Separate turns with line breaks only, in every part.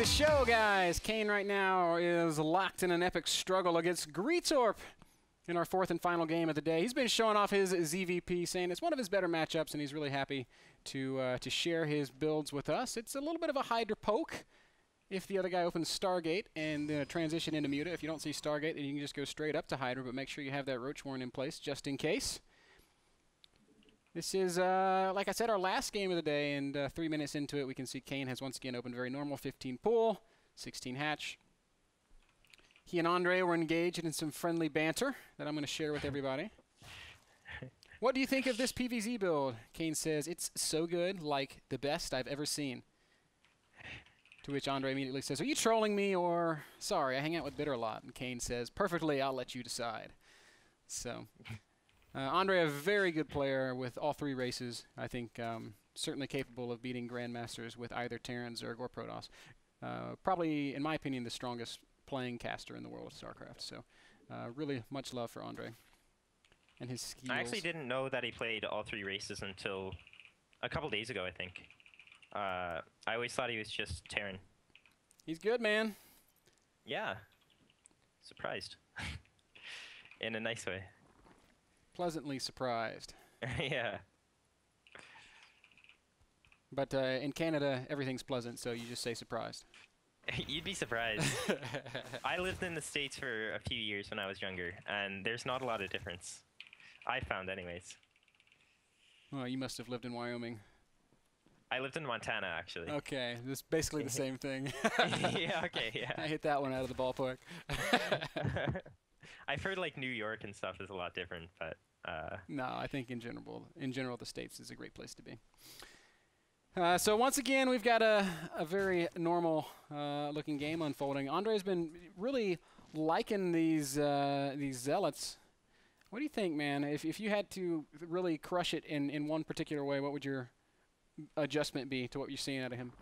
the show, guys. Kane right now is locked in an epic struggle against Gretorp in our fourth and final game of the day. He's been showing off his ZvP, saying it's one of his better matchups, and he's really happy to share his builds with us. It's a little bit of a Hydra poke if the other guy opens Stargate and transition into Muta. If you don't see Stargate, then you can just go straight up to Hydra, but make sure you have that Roach Warren in place just in case. This is, like I said, our last game of the day, and 3 minutes into it, we can see Kane has once again opened very normal 15 pool, 16 hatch. He and Andre were engaged in some friendly banter that I'm going to share with everybody. What do you think of this PvZ build? Kane says, it's so good, like the best I've ever seen. To which Andre immediately says, are you trolling me, or sorry, I hang out with Bitter a lot? And Kane says, perfectly, I'll let you decide. So... Andre, a very good player with all three races. I think certainly capable of beating Grandmasters with either Terrans or Protoss. Probably, in my opinion, the strongest playing caster in the world of StarCraft. So really much love for Andre and his skills.
I actually didn't know that he played all three races until a couple days ago, I think. I always thought he was just Terran.
He's good, man.
Yeah. Surprised. In a nice way.
Pleasantly surprised.
Yeah.
But in Canada, everything's pleasant, so you just say surprised.
You'd be surprised. I lived in the States for a few years when I was younger, and there's not a lot of difference. I found anyways.
Well, you must have lived in Wyoming.
I lived in Montana, actually.
Okay, this is basically the same thing.
Yeah, okay, yeah.
I hit that one out of the ballpark.
I've heard like New York and stuff is a lot different, but
no, I think in general, the States is a great place to be. So once again, we've got a very normal looking game unfolding. Andre's been really liking these zealots. What do you think, man? If you had to really crush it in one particular way, what would your adjustment be to what you're seeing out of him?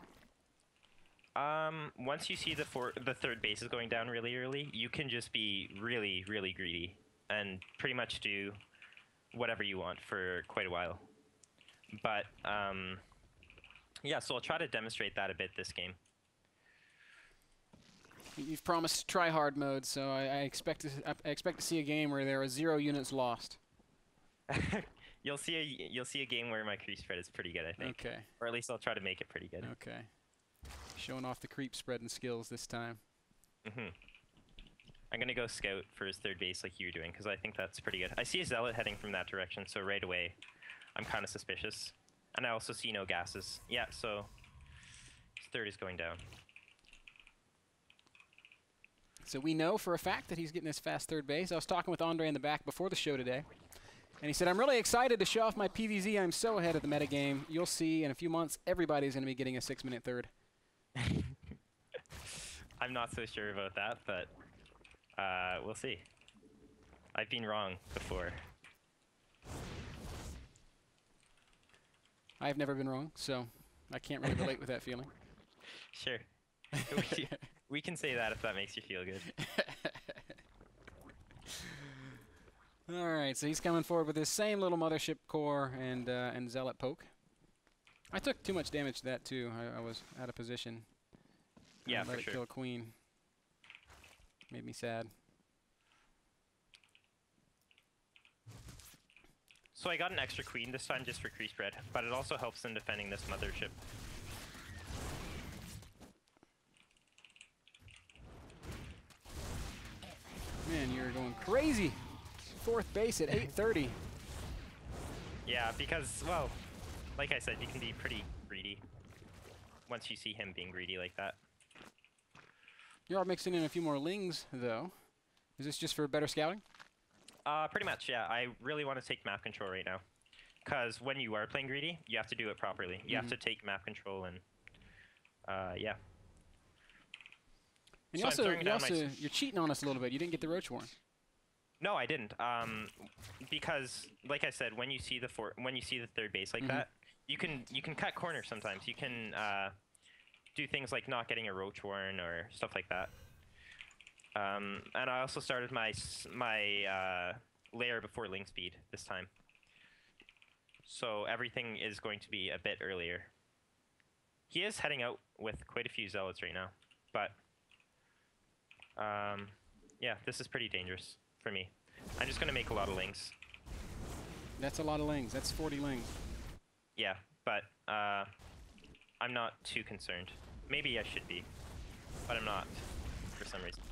Once you see the third base is going down really early, you can just be really, really greedy and pretty much do whatever you want for quite a while. But, yeah, so I'll try to demonstrate that a bit this game.
You've promised try-hard mode, so I expect to see a game where there are 0 units lost.
You'll see a game where my creep spread is pretty good, I think.
Okay.
Or at least I'll try to make it pretty good.
Okay. Showing off the creep spread and skills this time.
I'm going to go scout for his third base like you were doing, because I think that's pretty good. I see a zealot heading from that direction, so right away I'm kind of suspicious. And I also see no gases. Yeah, so his third is going down.
So we know for a fact that he's getting his fast third base. I was talking with Andre in the back before the show today, and he said, I'm really excited to show off my PvZ. I'm so ahead of the metagame. You'll see in a few months, everybody's going to be getting a 6-minute third.
I'm not so sure about that, but we'll see. I've been wrong before.
I've never been wrong, so I can't really relate with that feeling.
Sure. We can say that if that makes you feel good.
All right, so he's coming forward with his same little mothership core and zealot poke. I took too much damage to that too. I was out of position.
Yeah,
let
for
it
sure.
kill a queen. Made me sad.
So I got an extra queen this time just for creep spread, but it also helps in defending this mothership.
Man, you're going crazy. Fourth base at 8:30.
Yeah, because, well, like I said, you can be pretty greedy once you see him being greedy like that.
You are mixing in a few more lings, though. Is this just for better scouting?
Pretty much, yeah. I really want to take map control right now. Because when you are playing greedy, you have to do it properly. You have to take map control and, yeah.
And
So
you're cheating on us a little bit. You didn't get the Roach Warren.
No, I didn't. Because, like I said, when you see the third base like that, you can cut corners sometimes. You can do things like not getting a Roach Warren or stuff like that. And I also started my layer before link speed this time. So everything is going to be a bit earlier. He is heading out with quite a few zealots right now. but yeah, this is pretty dangerous for me. I'm just gonna make a lot of lings.
That's a lot of lings. That's 40 lings.
Yeah, but I'm not too concerned. Maybe I should be, but I'm not for some reason.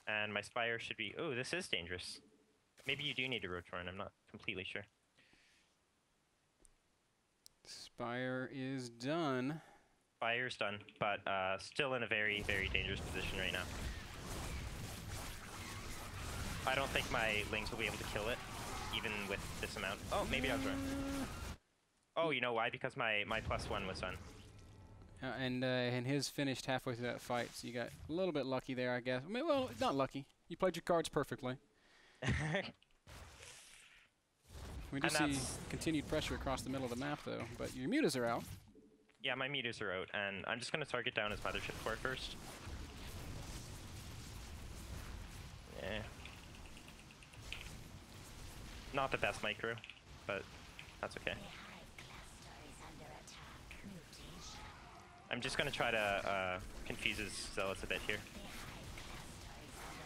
And my Spire should be... Oh, this is dangerous. Maybe you do need a Rotorn, I'm not completely sure.
Spire is done.
Spire's done, but still in a very, very dangerous position right now. I don't think my lings will be able to kill it, even with this amount. Oh, maybe I was wrong. Oh, you know why? Because my +1 was done.
And his finished halfway through that fight, so you got a little bit lucky there, I guess. I mean, well, not lucky. You played your cards perfectly. We do see continued pressure across the middle of the map, though, but your mutas are out.
Yeah, my mutas are out, and I'm just going to target down his Mothership Core first. Yeah. Not the best micro, but that's okay. I'm just going to try to confuse his Zealots a bit here.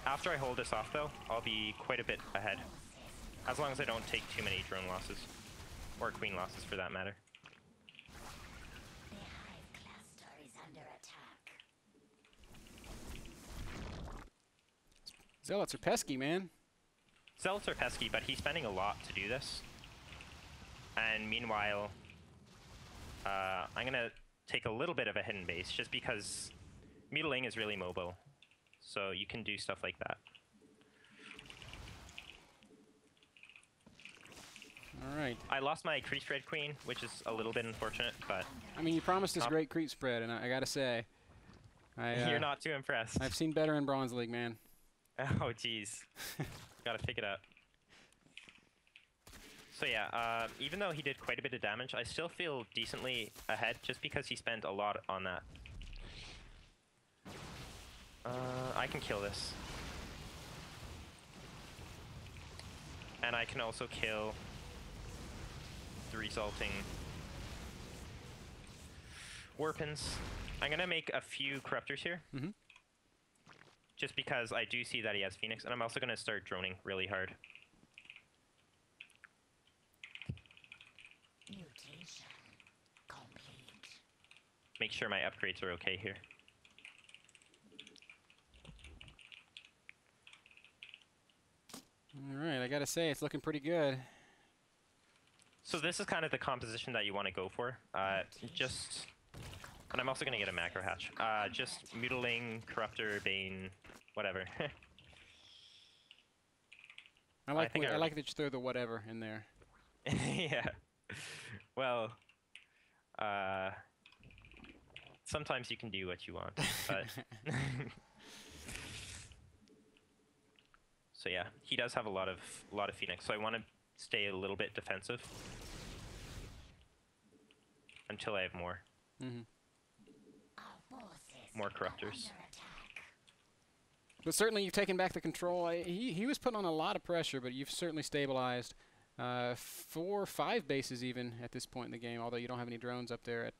After I hold this off, though, I'll be quite a bit ahead. As long as I don't take too many drone losses. Or queen losses, for that matter.
Zealots are pesky, man.
Zealots are pesky, but he's spending a lot to do this. And meanwhile, I'm going to take a little bit of a hidden base, just because Mutiling is really mobile. So you can do stuff like that.
Alright.
I lost my creep spread queen, which is a little bit unfortunate, but...
I mean, you promised us great creep spread, and I gotta say...
You're not too impressed.
I've seen better in Bronze League, man.
Oh, jeez. Gotta pick it up. So yeah, even though he did quite a bit of damage, I still feel decently ahead, just because he spent a lot on that. I can kill this. And I can also kill the resulting Warpins. I'm gonna make a few Corruptors here.
Mm-hmm.
Just because I do see that he has Phoenix, and I'm also gonna start droning really hard. Mutation complete. Make sure my upgrades are okay here.
Alright, I gotta say, it's looking pretty good.
So this is kind of the composition that you want to go for. And I'm also going to get a macro hatch. Just Mutiling, Corruptor, Bane, whatever.
I like that you throw the whatever in there.
Yeah. Well, sometimes you can do what you want, but... So yeah, he does have a lot of Phoenix, so I want to stay a little bit defensive until I have more.
Mm-hmm.
More Corruptors.
But certainly you've taken back the control. He was putting on a lot of pressure, but you've certainly stabilized 4 or 5 bases even at this point in the game, although you don't have any drones up there at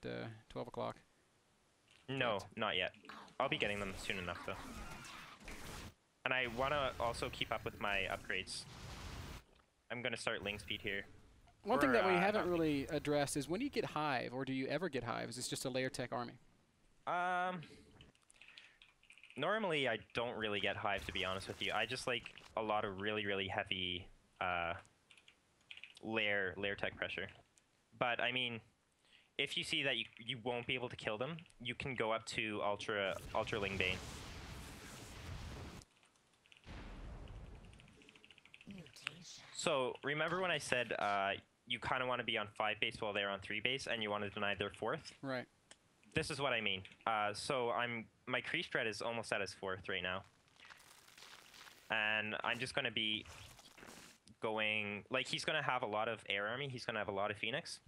12 o'clock.
No, not yet. I'll be getting them soon enough, though. And I want to also keep up with my upgrades. I'm going to start Ling Speed here.
One thing that we haven't really addressed is, when do you get Hive, or do you ever get Hive? Is this just a layer tech army?
Normally I don't really get Hive, to be honest with you. I just like a lot of really, really heavy layer tech pressure. But I mean, if you see that you won't be able to kill them, you can go up to Ultra Ling Bane. So remember when I said you kind of want to be on 5 base while they're on 3 base, and you want to deny their 4th?
Right.
This is what I mean. So my creep spread is almost at his 4th right now, and I'm just going to be going, like, he's going to have a lot of air army, he's going to have a lot of Phoenix,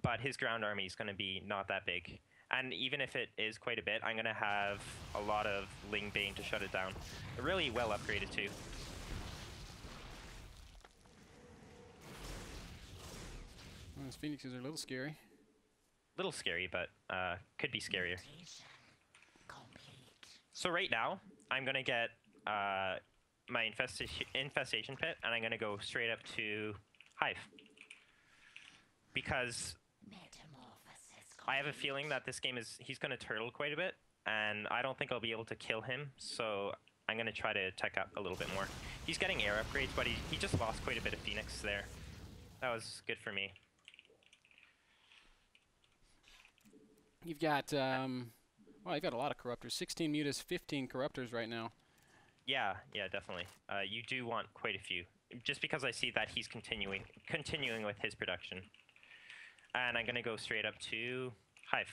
but his ground army is going to be not that big. And even if it is quite a bit, I'm going to have a lot of Ling Bane to shut it down. Really well upgraded too.
Well, those Phoenixes are a little scary.
little scary, but could be scarier. So right now, I'm going to get my infestation pit, and I'm going to go straight up to Hive. Because I have a feeling that this game he's going to turtle quite a bit, and I don't think I'll be able to kill him, so I'm going to try to tech up a little bit more. He's getting air upgrades, but he just lost quite a bit of Phoenix there. That was good for me.
You've got, well, you've got a lot of Corruptors. 16 Mutas, 15 Corruptors right now.
Yeah, definitely. You do want quite a few, just because I see that he's continuing with his production. And I'm going to go straight up to Hive.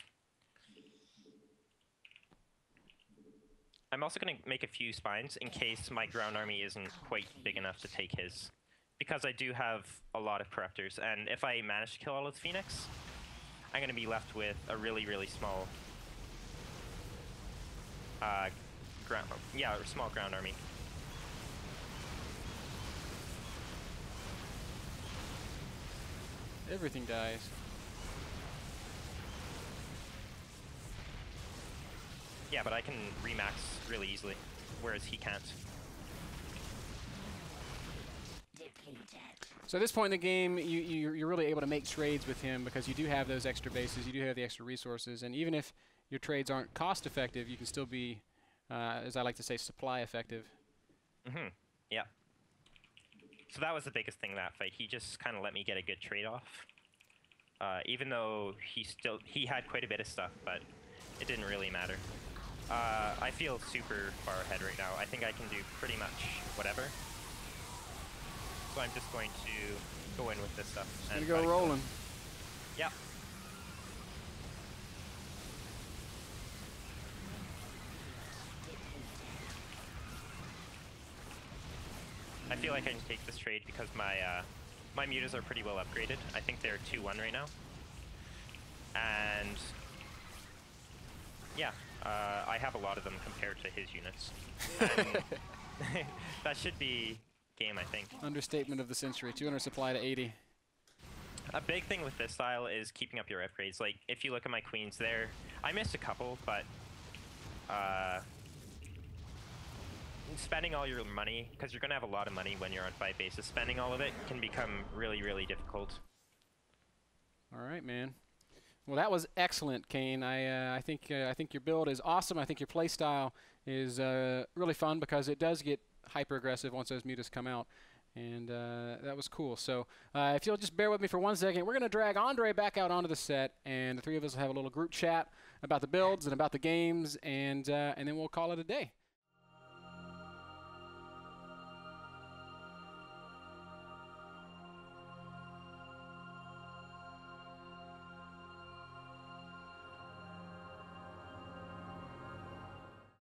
I'm also going to make a few spines in case my ground army isn't quite big enough to take his. Because I do have a lot of Corruptors, and if I manage to kill all of the Phoenix, I'm going to be left with a really, really small small ground army.
Everything dies.
Yeah, but I can remax really easily, whereas he can't.
So at this point in the game, you're really able to make trades with him because you do have those extra bases, you do have the extra resources, and even if your trades aren't cost effective, you can still be, as I like to say, supply effective.
Yeah. So that was the biggest thing in that fight. He just kind of let me get a good trade off. Even though he had quite a bit of stuff, but it didn't really matter. I feel super far ahead right now. I think I can do pretty much whatever. So I'm just going to go in with this stuff.
And go rolling.
Yeah. I feel like I can take this trade because my mutas are pretty well upgraded. I think they're 2-1 right now. And yeah, I have a lot of them compared to his units. And that should be game, I think.
Understatement of the century. 200 supply to 80.
A big thing with this style is keeping up your upgrades. Like, if you look at my queens there, I missed a couple, but spending all your money, because you're going to have a lot of money when you're on 5 bases, spending all of it can become really, really difficult.
All right, man. Well, that was excellent, Kane. I think your build is awesome. I think your play style is really fun because it does get hyper aggressive once those mutas come out, and that was cool. So if you'll just bear with me for 1 second, we're going to drag Andre back out onto the set, and the three of us will have a little group chat about the builds and about the games, and then we'll call it a day.